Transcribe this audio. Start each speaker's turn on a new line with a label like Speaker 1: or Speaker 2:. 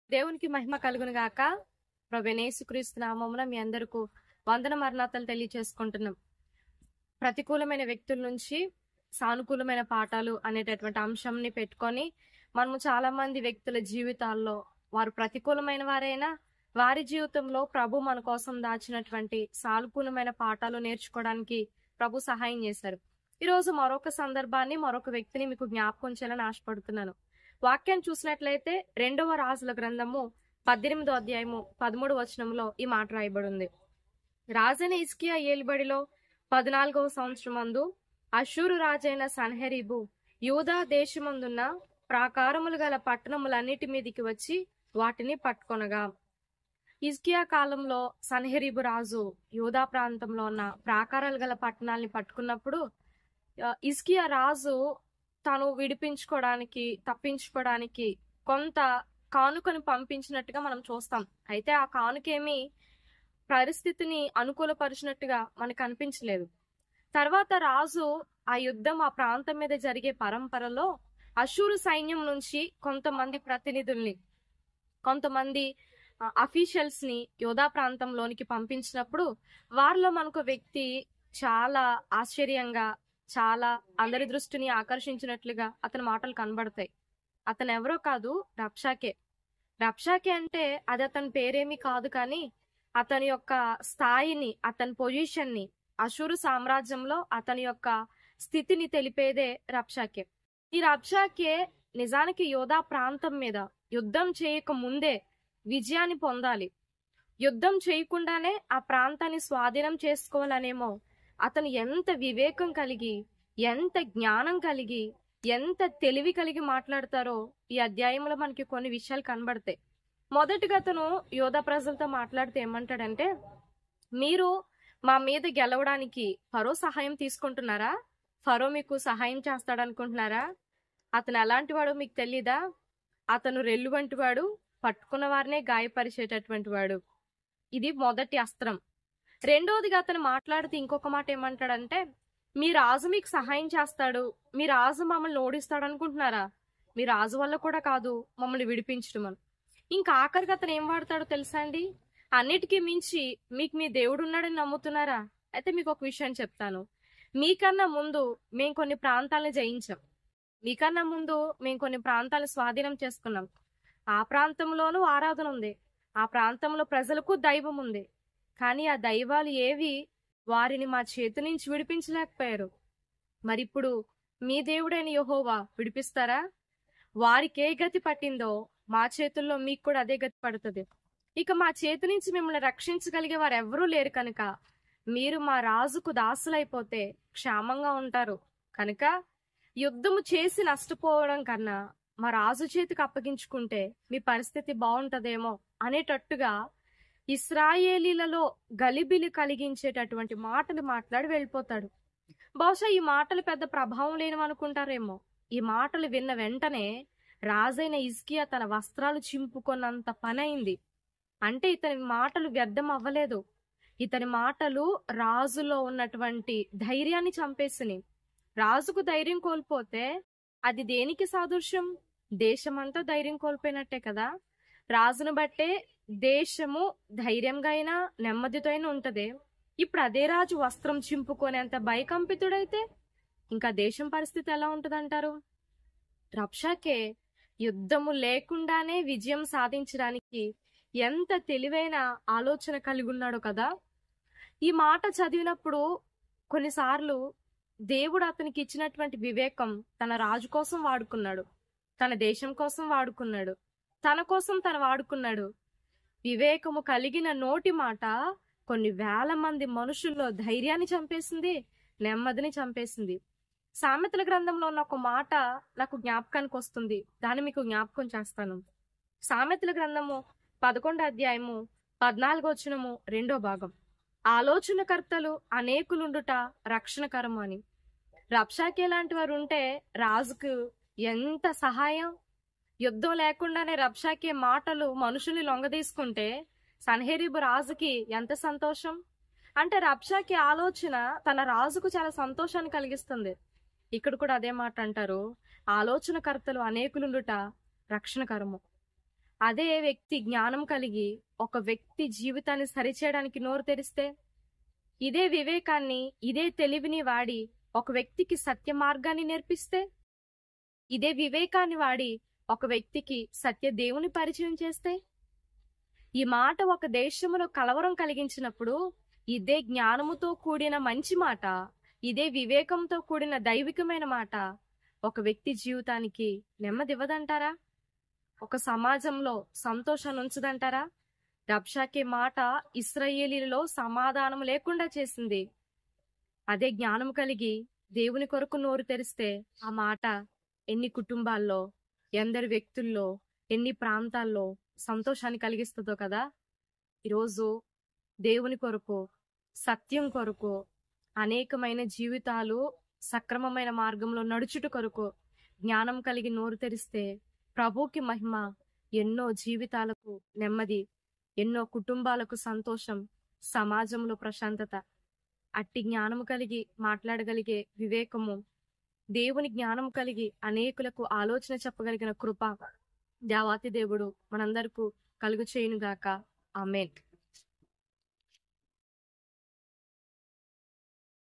Speaker 1: దేవునికి మహిమ కలుగును గాక. ప్రభువైన యేసుక్రీస్తు నామమున మీ అందరికీ వందన మరణాతలు తెలియచేసుకుంటున్నాం. ప్రతికూలమైన వ్యక్తుల నుంచి సానుకూలమైన పాఠాలు అనేటటువంటి అంశంని పెట్టుకొని మనము చాలా మంది వ్యక్తుల జీవితాల్లో వారు ప్రతికూలమైన వారైనా వారి జీవితంలో ప్రభు మన కోసం దాచినటువంటి సానుకూలమైన పాఠాలు నేర్చుకోవడానికి ప్రభు సహాయం చేశారు. ఈరోజు మరొక సందర్భాన్ని మరొక వ్యక్తిని మీకు జ్ఞాపకం చేయాలని ఆశపడుతున్నాను. వాక్యాన్ని చూసినట్లయితే 2వ రాజుల గ్రంథము 18వ అధ్యాయము 13వ వచనంలో ఈ మాట రాయబడి ఉంది. రాజైన హిజ్కియా ఏలుబడిలో 14వ సంవత్సరమందు అష్షూరు రాజైన సన్హెరీబు యూదా దేశమందున్న ప్రాకారములు గల పట్టణములన్నిటి మీదికి వచ్చి వాటిని పట్టుకొనగా, హిజ్కియా కాలంలో సన్హెరీబు రాజు యూదా ప్రాంతంలో ఉన్న ప్రాకారాలు గల పట్టణాలని పట్టుకున్నప్పుడు హిజ్కియా రాజు తాను విడిపించుకోవడానికి తప్పించుకోవడానికి కొంత కానుకను పంపించినట్టుగా మనం చూస్తాం. అయితే ఆ కానుకేమి పరిస్థితిని అనుకూలపరిచినట్టుగా మనకు అనిపించలేదు. తర్వాత రాజు ఆ యుద్ధం ఆ ప్రాంతం మీద జరిగే పరంపరలో అష్షూరు సైన్యం నుంచి కొంతమంది ప్రతినిధుల్ని కొంతమంది అఫీషియల్స్ ని యోధా ప్రాంతంలోనికి పంపించినప్పుడు వారిలో మనకు వ్యక్తి చాలా ఆశ్చర్యంగా చాలా అందరి దృష్టిని ఆకర్షించినట్లుగా అతని మాటలు కనబడతాయి. అతను ఎవరో కాదు, రబ్షాకే. రబ్షాకే అంటే అది అతని పేరేమీ కాదు, కానీ అతని యొక్క స్థాయిని అతని పొజిషన్ ని అష్షూరు సామ్రాజ్యంలో అతని యొక్క స్థితిని తెలిపేదే రబ్షాకే. ఈ రబ్షాకే నిజానికి యోధా ప్రాంతం మీద యుద్ధం చేయక ముందే విజయాన్ని పొందాలి. యుద్ధం చేయకుండానే ఆ ప్రాంతాన్ని స్వాధీనం చేసుకోవాలనేమో అతను ఎంత వివేకం కలిగి ఎంత జ్ఞానం కలిగి ఎంత తెలివి కలిగి మాట్లాడతారో ఈ అధ్యాయంలో మనకి కొన్ని విషయాలు కనబడతాయి. మొదటిగా అతను యోధా ప్రజలతో మాట్లాడితే ఏమంటాడంటే, మీరు మా మీద గెలవడానికి ఫరో సహాయం తీసుకుంటున్నారా? ఫరో మీకు సహాయం చేస్తాడనుకుంటున్నారా? అతను ఎలాంటి వాడు మీకు తెలీదా? అతను రెల్లు వంటి వాడు, పట్టుకున్న వారినే గాయపరిచేటటువంటి వాడు. ఇది మొదటి అస్త్రం. రెండోదిగా అతను మాట్లాడితే ఇంకొక మాట ఏమంటాడంటే, మీ రాజు మీకు సహాయం చేస్తాడు, మీ రాజు మమ్మల్ని ఓడిస్తాడు అనుకుంటున్నారా? మీ రాజు వల్ల కూడా కాదు మమ్మల్ని విడిపించడం అని. ఇంకా ఆఖరికి అతను ఏం వాడతాడో తెలుసా అండి? అన్నిటికీ మించి మీకు మీ దేవుడు ఉన్నాడని నమ్ముతున్నారా? అయితే మీకు ఒక విషయం చెప్తాను. మీకన్నా ముందు మేము కొన్ని ప్రాంతాలను జయించాం, మీకన్నా ముందు మేము కొన్ని ప్రాంతాలను స్వాధీనం చేసుకున్నాం. ఆ ప్రాంతంలోనూ ఆరాధన ఉంది, ఆ ప్రాంతంలో ప్రజలకు దైవం ఉంది. కానీ ఆ దైవాలు ఏవి వారిని మా చేతి నుంచి విడిపించలేకపోయారు. మరిప్పుడు మీ దేవుడైన యెహోవా విడిపిస్తారా? వారికి ఏ గతి పట్టిందో మా చేతుల్లో మీకు కూడా అదే గతి పడుతుంది. ఇక మా చేతి నుంచి మిమ్మల్ని రక్షించగలిగే వారు ఎవరూ లేరు కనుక మీరు మా రాజుకు దాసులైపోతే క్షేమంగా ఉంటారు. కనుక యుద్ధము చేసి నష్టపోవడం కన్నా మా రాజు చేతికి అప్పగించుకుంటే మీ పరిస్థితి బాగుంటదేమో అనేటట్టుగా ఇశ్రాయేలీలలో గలిబిలి కలిగించేటటువంటి మాటలు మాట్లాడి వెళ్ళిపోతాడు. బహుశా ఈ మాటలు పెద్ద ప్రభావం లేనివనుకుంటారేమో. ఈ మాటలు విన్న వెంటనే రాజైన హిజ్కియా తన వస్త్రాలు చింపుకొన్నంత పని అయింది. అంటే ఇతని మాటలు వ్యర్థం అవ్వలేదు. ఇతని మాటలు రాజులో ఉన్నటువంటి ధైర్యాన్ని చంపేసినాయి. రాజుకు ధైర్యం కోల్పోతే అది దేనికి సాదృశ్యం? దేశమంతా ధైర్యం కోల్పోయినట్టే కదా. రాజును బట్టే దేశము ధైర్యంగా అయినా నెమ్మదితో అయినా ఉంటది. ఇప్పుడు అదే రాజు వస్త్రం చింపుకొనేంత భయకంపితుడైతే ఇంకా దేశం పరిస్థితి ఎలా ఉంటదంటారు? రబ్షాకే యుద్ధము లేకుండానే విజయం సాధించడానికి ఎంత తెలివైన ఆలోచన కలిగి ఉన్నాడు కదా. ఈ మాట చదివినప్పుడు కొన్నిసార్లు దేవుడు అతనికి ఇచ్చినటువంటి వివేకం తన రాజు కోసం వాడుకున్నాడు, తన దేశం కోసం వాడుకున్నాడు, తన కోసం తను వాడుకున్నాడు. వివేకము కలిగిన నోటి మాట కొన్ని వేల మంది మనుషుల్లో ధైర్యాన్ని చంపేసింది, నెమ్మదిని చంపేసింది. సామెతల గ్రంథంలో ఉన్న ఒక మాట నాకు జ్ఞాపకానికి వస్తుంది, దాన్ని మీకు జ్ఞాపకం చేస్తాను. సామెతల గ్రంథము 11వ అధ్యాయము 14వ వచనము 2వ భాగం. ఆలోచనకర్తలు అనేకులుండుట రక్షణకరము అని. రబ్షాకే లాంటి వారు ఉంటే రాజుకు ఎంత సహాయం. యుద్ధం లేకుండానే రబ్షాకే మాటలు మనుషుల్ని లొంగదీసుకుంటే సన్హెరీబు రాజుకి ఎంత సంతోషం. అంటే రబ్షాకే ఆలోచన తన రాజుకు చాలా సంతోషాన్ని కలిగిస్తుంది. ఇక్కడ కూడా అదే మాట అంటారు, ఆలోచనకర్తలు అనేకులుండుట రక్షణకరము. అదే వ్యక్తి జ్ఞానం కలిగి ఒక వ్యక్తి జీవితాన్ని సరిచేయడానికి నోరు తెరిస్తే, ఇదే వివేకాన్ని, ఇదే తెలివిని వాడి ఒక వ్యక్తికి సత్య మార్గాన్ని నేర్పిస్తే, ఇదే వివేకాన్ని వాడి ఒక వ్యక్తికి సత్య దేవుని పరిచయం చేస్తే, ఈ మాట ఒక దేశంలో కలవరం కలిగించినప్పుడు, ఇదే జ్ఞానముతో కూడిన మంచి మాట, ఇదే వివేకంతో కూడిన దైవికమైన మాట ఒక వ్యక్తి జీవితానికి నెమ్మదివ్వదంటారా? ఒక సమాజంలో సంతోషాన్ని ఉంచదంటారా? రబ్షాకే మాట ఇశ్రాయేలీలలో సమాధానం లేకుండా చేసింది. అదే జ్ఞానం కలిగి దేవుని కొరకు నోరు తెరిస్తే ఆ మాట ఎన్ని కుటుంబాల్లో, ఎందరి వ్యక్తుల్లో, ఎన్ని ప్రాంతాల్లో సంతోషాన్ని కలిగిస్తుందో కదా. ఈరోజు దేవుని కొరకు, సత్యం కొరకు, అనేకమైన జీవితాలు సక్రమమైన మార్గంలో నడుచుట కొరకు జ్ఞానం కలిగి నోరు తెరిస్తే ప్రభుకి మహిమ, ఎన్నో జీవితాలకు నెమ్మది, ఎన్నో కుటుంబాలకు సంతోషం, సమాజంలో ప్రశాంతత. అట్టి జ్ఞానము కలిగి మాట్లాడగలిగే వివేకము, దేవుని జ్ఞానం కలిగి అనేకులకు ఆలోచన చెప్పగలిగిన కృప దేవాతి దేవుడు మనందరకు కలుగు చేయునుగాక. ఆమేన్.